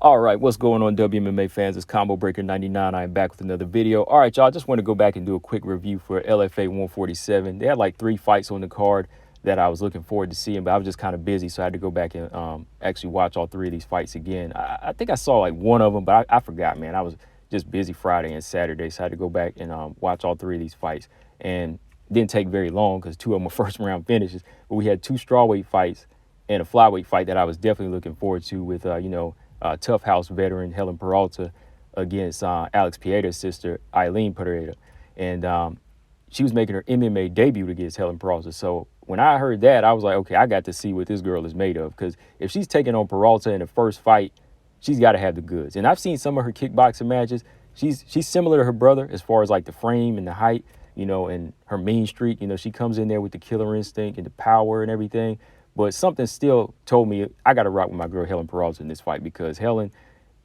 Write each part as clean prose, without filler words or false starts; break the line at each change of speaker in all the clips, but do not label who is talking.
All right, what's going on, WMMA fans? It's Combo Breaker 99. I am back with another video. All right, y'all, I just want to go back and do a quick review for LFA 147. They had like 3 fights on the card that I was looking forward to seeing, but I was just kind of busy, so I had to go back and actually watch all 3 of these fights again. I think I saw like one of them, but I forgot, man. I was just busy Friday and Saturday, so I had to go back and watch all 3 of these fights. And it didn't take very long because 2 of them were first round finishes, but we had 2 strawweight fights and a flyweight fight that I was definitely looking forward to with, tough house veteran Helen Peralta against Alex Piedra's sister, Eileen Pereira. And she was making her MMA debut against Helen Peralta. So when I heard that, I was like, okay, I got to see what this girl is made of. Because if she's taking on Peralta in the first fight, she's got to have the goods. And I've seen some of her kickboxing matches. She's similar to her brother as far as like the frame and the height, and her mean streak. She comes in there with the killer instinct and the power and everything. But something still told me I got to rock with my girl Helen Peralta in this fight because Helen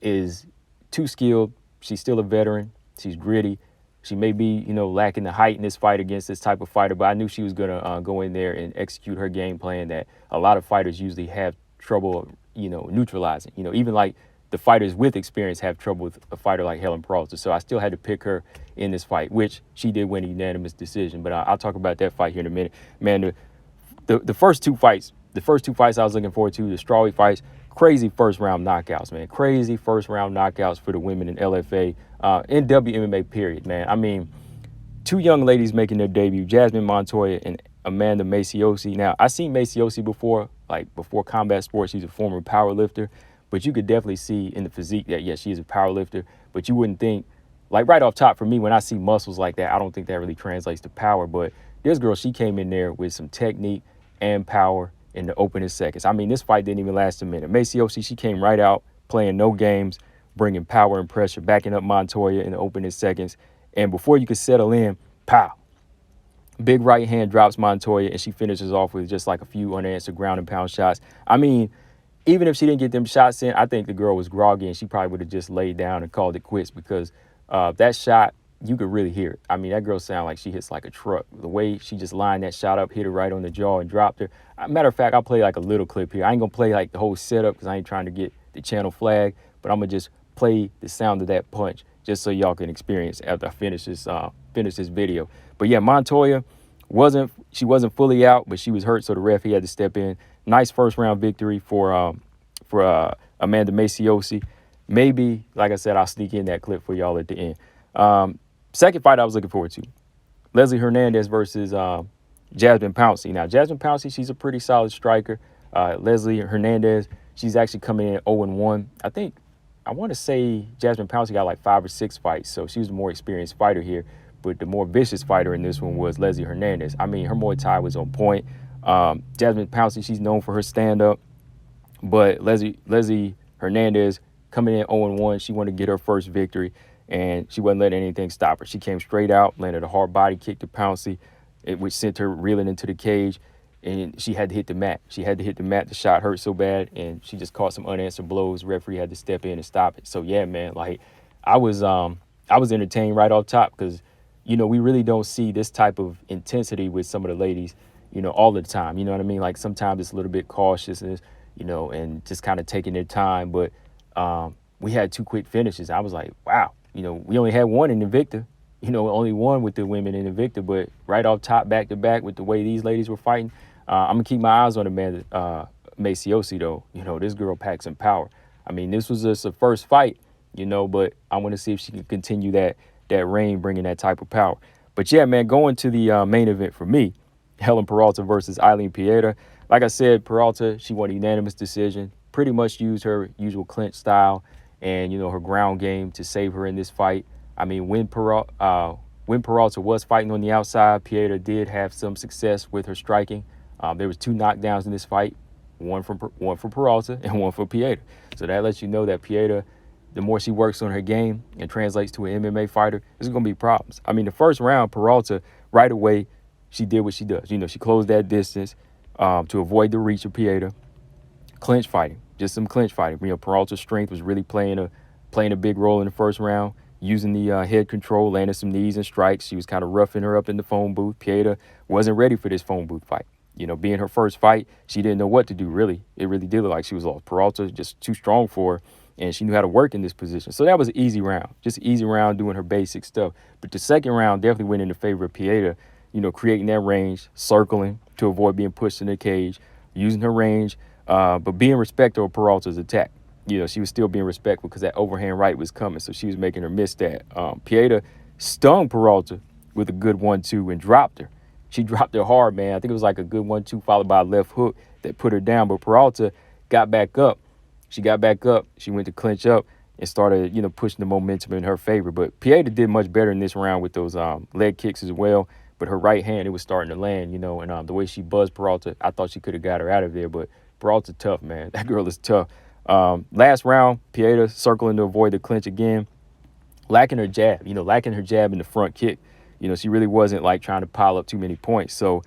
is too skilled. She's still a veteran. She's gritty. She may be, lacking the height in this fight against this type of fighter, but I knew she was going to go in there and execute her game plan that a lot of fighters usually have trouble, neutralizing. Even like the fighters with experience have trouble with a fighter like Helen Peralta. So I still had to pick her in this fight, which she did win a unanimous decision. But I'll talk about that fight here in a minute. Man, the first two fights I was looking forward to, the strawweight fights, crazy first round knockouts, man. Crazy first round knockouts for the women in LFA, in WMMA period, man. I mean, 2 young ladies making their debut, Jasmine Montoya and Amanda Macioce. Now, I've seen Macioce before, like before combat sports. She's a former power lifter, but you could definitely see in the physique that, yes, she is a power lifter, but you wouldn't think, like right off top for me, when I see muscles like that, I don't think that really translates to power. But this girl, she came in there with some technique and power in the opening seconds. I mean, this fight didn't even last a minute. Macioce, she came right out, playing no games, bringing power and pressure, backing up Montoya in the opening seconds. And before you could settle in, pow. Big right hand drops Montoya, and she finishes off with just like a few unanswered ground and pound shots. I mean, even if she didn't get them shots in, I think the girl was groggy, and she probably would have just laid down and called it quits because that shot, you could really hear it. I mean, that girl sounded like she hits like a truck. The way she just lined that shot up, hit her right on the jaw and dropped her. Matter of fact, I'll play like a little clip here. I ain't going to play like the whole setup because I ain't trying to get the channel flag, but I'm going to just play the sound of that punch just so y'all can experience after I finish this video. But yeah, Montoya wasn't fully out, but she was hurt, so the ref, he had to step in. Nice first round victory for Amanda Macioce. Maybe, like I said, I'll sneak in that clip for y'all at the end. Second fight I was looking forward to, Leslie Hernandez versus Jasmine Pouncey. Now, Jasmine Pouncey, she's a pretty solid striker. Leslie Hernandez, she's actually coming in 0-1. I want to say Jasmine Pouncey got like 5 or 6 fights, so she was a more experienced fighter here. But the more vicious fighter in this one was Leslie Hernandez. I mean, her Muay Thai was on point. Jasmine Pouncey, she's known for her stand-up. But Leslie Hernandez coming in 0-1, she wanted to get her first victory. And she wasn't letting anything stop her. She came straight out, landed a hard body kick to Pouncey, which sent her reeling into the cage, and she had to hit the mat. The shot hurt so bad, and she just caught some unanswered blows. Referee had to step in and stop it. So yeah, man, like I was entertained right off top because, we really don't see this type of intensity with some of the ladies, all the time. You know what I mean? Like sometimes it's a little bit cautiousness, and just kind of taking their time. But we had 2 quick finishes. I was like, wow. We only had 1 in Invicta, only 1 with the women in Invicta, but right off top, back to back with the way these ladies were fighting, I'm going to keep my eyes on Amanda Macioce, though. This girl packs some power. I mean, this was just a first fight, but I want to see if she can continue that reign, bringing that type of power. But yeah, man, going to the main event for me, Helen Peralta versus Eileen Piedra. Like I said, Peralta, she won a unanimous decision, pretty much used her usual clinch style and, her ground game to save her in this fight. I mean, when Peralta was fighting on the outside, Piedra did have some success with her striking. There was 2 knockdowns in this fight, one for Peralta and 1 for Piedra. So that lets you know that Piedra, the more she works on her game and translates to an MMA fighter, there's going to be problems. I mean, the first round, Peralta, right away, she did what she does. She closed that distance to avoid the reach of Piedra. Clinch fighting. Just some clinch fighting. Peralta's strength was really playing a big role in the first round, using the head control, landing some knees and strikes. She was kind of roughing her up in the phone booth. Piedra wasn't ready for this phone booth fight. Being her first fight, she didn't know what to do, really. It really did look like she was lost. Peralta just too strong for her. and she knew how to work in this position. So that was an easy round, just an easy round doing her basic stuff. But the second round definitely went in the favor of Piedra, creating that range, circling to avoid being pushed in the cage, using her range, but being respectful of Peralta's attack. She was still being respectful because that overhand right was coming, so she was making her miss that. Piedra stung Peralta with a good 1-2 and dropped her. She dropped her hard, man. I think it was like a good 1-2 followed by a left hook that put her down. But Peralta got back up. She got back up. She went to clinch up and started, pushing the momentum in her favor. But Piedra did much better in this round with those leg kicks as well. But her right hand, it was starting to land, and the way she buzzed Peralta, I thought she could have got her out of there. But Peralta tough, man. That girl is tough. Last round, Piedra circling to avoid the clinch again, lacking her jab, lacking her jab in the front kick. She really wasn't like trying to pile up too many points. So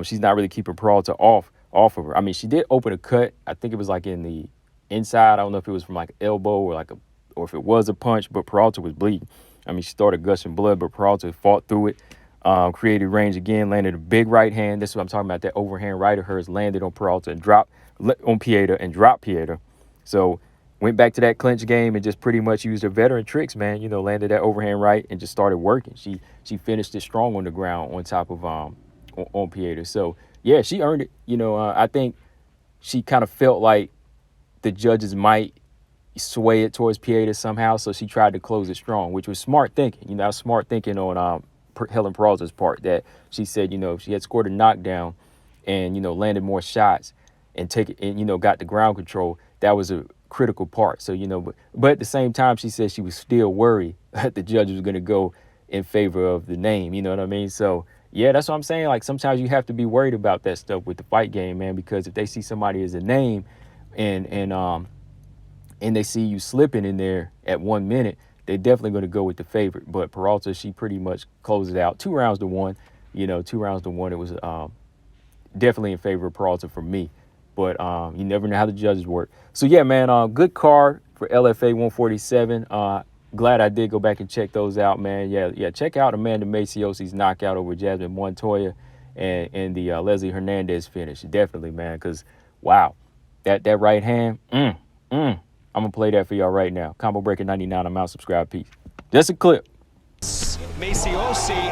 she's not really keeping Peralta off of her. I mean, she did open a cut. I think it was like in the inside. I don't know if it was from like an elbow or if it was a punch, but Peralta was bleeding. I mean, she started gushing blood, but Peralta fought through it, created range again, landed a big right hand. That's what I'm talking about. That overhand right of hers landed on Peralta and dropped on Piedra and dropped Piedra. So went back to that clinch game and just pretty much used her veteran tricks, man. Landed that overhand right and just started working. She finished it strong on the ground on top of on Piedra. So yeah, she earned it. I think she kind of felt like the judges might sway it towards Piedra somehow, so she tried to close it strong, which was smart thinking. That was smart thinking on Helen Peralta's part, that she said, if she had scored a knockdown and landed more shots and got the ground control, that was a critical part. So but at the same time, she said she was still worried that the judges were going to go in favor of the name. You know what I mean? So yeah, that's what I'm saying. Like, sometimes you have to be worried about that stuff with the fight game, man, because if they see somebody as a name and they see you slipping in there at 1 minute, they're definitely going to go with the favorite. But Peralta, she pretty much closed it out 2-1. 2-1. It was definitely in favor of Peralta for me. But you never know how the judges work. So yeah, man, good card for LFA 147. Glad I did go back and check those out, man. Yeah. Check out Amanda Macioce's knockout over Jasmine Montoya and the Leslie Hernandez finish. Definitely, man, because wow, that right hand. I'm gonna play that for y'all right now. Combo Breaker 99. I'm out. Subscribe. Peace. Just a clip.
Macioce.